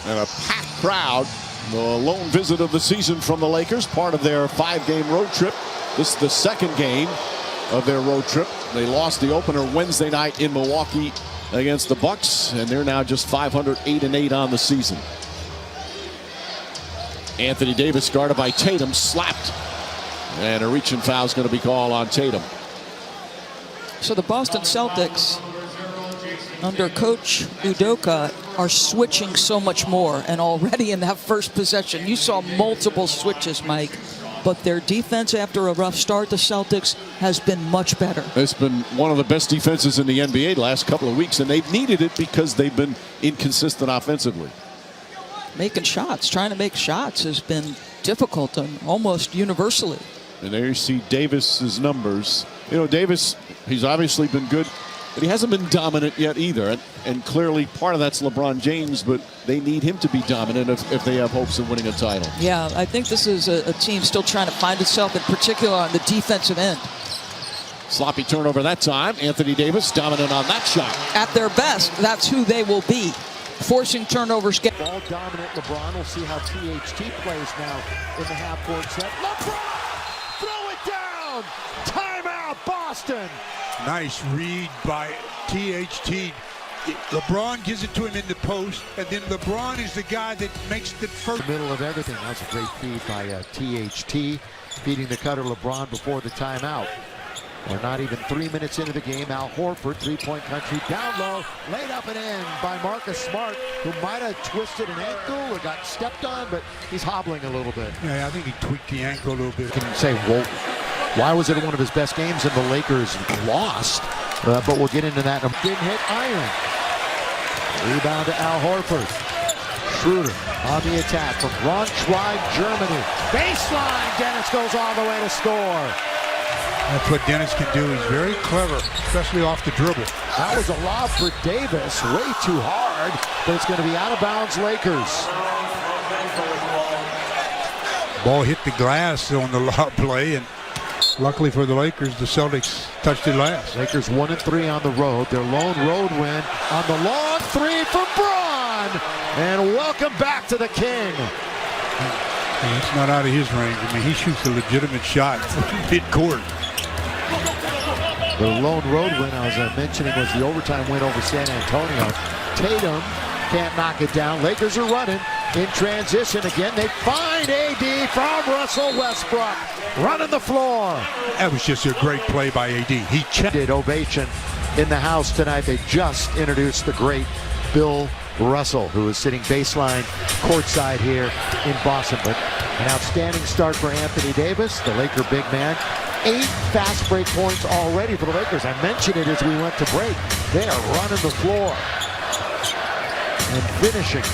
And a packed crowd. The lone visit of the season from the Lakers, part of their 5-game road trip. This is the second game of their road trip. They lost the opener Wednesday night in Milwaukee against the Bucks, and they're now just 508-8 on the season. Anthony Davis guarded by Tatum, slapped. And a reaching foul is going to be called on Tatum. So the Boston Celtics, under Coach Udoka, are switching so much more. And already in that first possession, you saw multiple switches, Mike. But their defense after a rough start, the Celtics, has been much better. It's been one of the best defenses in the NBA the last couple of weeks, and they've needed it because they've been inconsistent offensively. Making shots, trying to make shots has been difficult and almost universally. And there you see Davis's numbers. You know, Davis, he's obviously been good, but he hasn't been dominant yet either. And clearly part of that's LeBron James, but they need him to be dominant if they have hopes of winning a title. Yeah, I think this is a team still trying to find itself, in particular on the defensive end. Sloppy turnover that time. Anthony Davis dominant on that shot. At their best, that's who they will be. Forcing turnovers. Ball dominant LeBron. We'll see how THT plays now in the half-court set. LeBron! Throw it down! Timeout, Boston! Nice read by THT. LeBron gives it to him in the post, and then LeBron is the guy that makes the first. Middle of everything. That was a great feed by THT, feeding the cutter LeBron before the timeout. We're not even 3 minutes into the game. Al Horford, three-point country, down low, laid up and in by Marcus Smart, who might have twisted an ankle or got stepped on, but he's hobbling a little bit. Yeah, I think he tweaked the ankle a little bit. You can say, well, why was it one of his best games and the Lakers lost? But we'll get into that. Didn't hit iron. Rebound to Al Horford. Schroeder on the attack from Braunschweig, Germany. Baseline, Dennis goes all the way to score. That's what Dennis can do. He's very clever, especially off the dribble. That was a lob for Davis, way too hard, but it's going to be out of bounds, Lakers. Ball hit the glass on the lob play, and luckily for the Lakers, the Celtics touched it last. Lakers 1-3 on the road. Their lone road win on the long three for Braun. And welcome back to the King. And it's not out of his range. I mean, he shoots a legitimate shot from mid-court. The lone road win I was mentioning was the overtime win over San Antonio. Tatum can't knock it down. Lakers are running in transition again. They find AD from Russell Westbrook running the floor. That was just a great play by AD. He checked it. Ovation in the house tonight. They just introduced the great Bill Russell, who is sitting baseline courtside here in Boston. But an outstanding start for Anthony Davis, the Laker big man. 8 fast break points already for the Lakers. I mentioned it as we went to break. They are running the floor and finishing.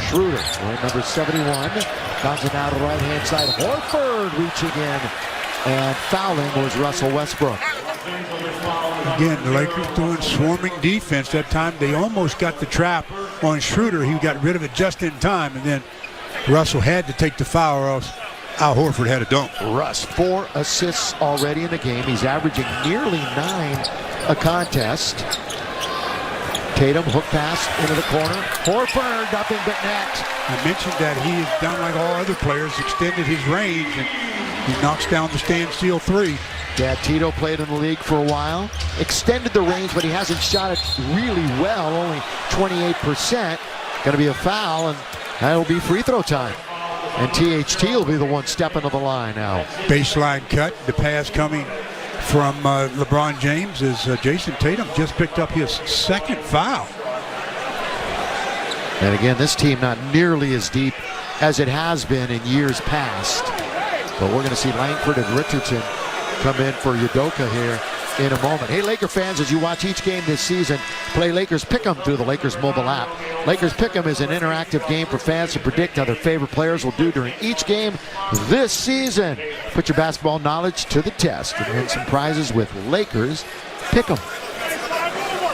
Schroeder, wearing number 71, comes it out to the right-hand side. Horford reaching in, and fouling was Russell Westbrook. Again, the Lakers doing swarming defense that time. They almost got the trap on Schroeder. He got rid of it just in time, and then Russell had to take the foul, or else Al Horford had a dunk. Russ, 4 assists already in the game. He's averaging nearly 9 a contest. Tatum, hook pass into the corner. Horford, nothing but net. I mentioned that he has done like all other players, extended his range, and he knocks down the standstill three. Yeah, Tito played in the league for a while. Extended the range, but he hasn't shot it really well, only 28%. Going to be a foul, and that'll be free throw time. And THT will be the one stepping to the line now. Baseline cut, the pass coming from LeBron James as Jason Tatum just picked up his second foul. And again, this team not nearly as deep as it has been in years past. But we're going to see Langford and Richardson come in for Udoka here in a moment. Hey, Laker fans, as you watch each game this season, play Lakers Pick'em through the Lakers mobile app. Lakers Pick'em is an interactive game for fans to predict how their favorite players will do during each game this season. Put your basketball knowledge to the test and win some prizes with Lakers Pick'em.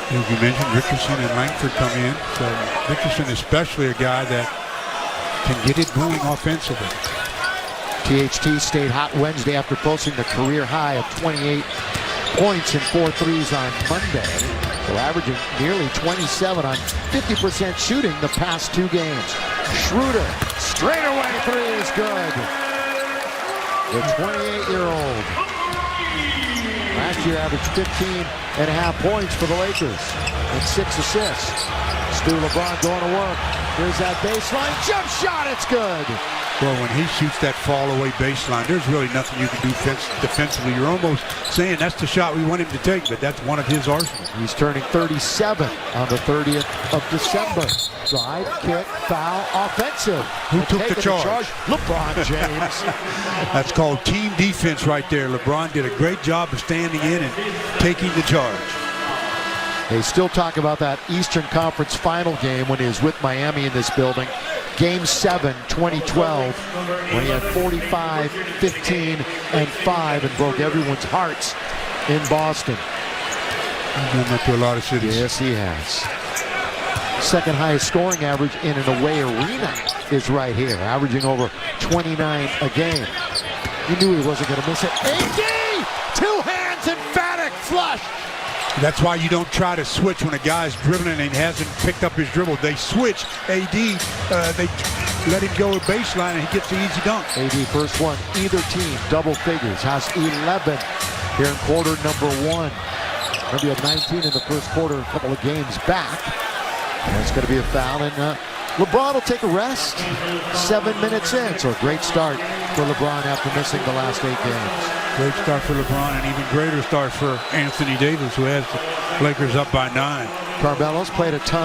As you mentioned, Richardson and Langford come in. So Richardson especially a guy that can get it going offensively. THT stayed hot Wednesday after posting the career high of 28 points and 4 threes on Monday. Well, averaging nearly 27 on 50% shooting the past 2 games. Schroeder, straightaway three is good. The 28-year-old. Last year averaged 15.5 points for the Lakers and 6 assists. Stu LeBron going to work. Here's that baseline jump shot. It's good. Well, when he shoots that fall-away baseline, there's really nothing you can do defensively. You're almost saying that's the shot we want him to take, but that's one of his arsenals. He's turning 37 on the 30th of December. Drive, kick, foul, offensive. Who took the charge? LeBron James. That's called team defense right there. LeBron did a great job of standing in and taking the charge. They still talk about that Eastern Conference final game when he was with Miami in this building. Game 7, 2012, when he had 45, 15, and 5 and broke everyone's hearts in Boston. He's done that to a lot of cities. Yes, he has. Second highest scoring average in an away arena is right here, averaging over 29 a game. You knew he wasn't going to miss it. AD! 2 hands, emphatic flush. That's why you don't try to switch when a guy's dribbling and hasn't picked up his dribble. They switch. AD, they let him go baseline and he gets the easy dunk. AD first one, either team, double figures, has 11 here in quarter number 1. Remember, he had 19 in the first quarter, a couple of games back. And it's going to be a foul, and LeBron will take a rest 7 minutes in. So a great start for LeBron after missing the last 8 games. Great start for LeBron, and even greater start for Anthony Davis, who has the Lakers up by 9. Carmelo's played a ton.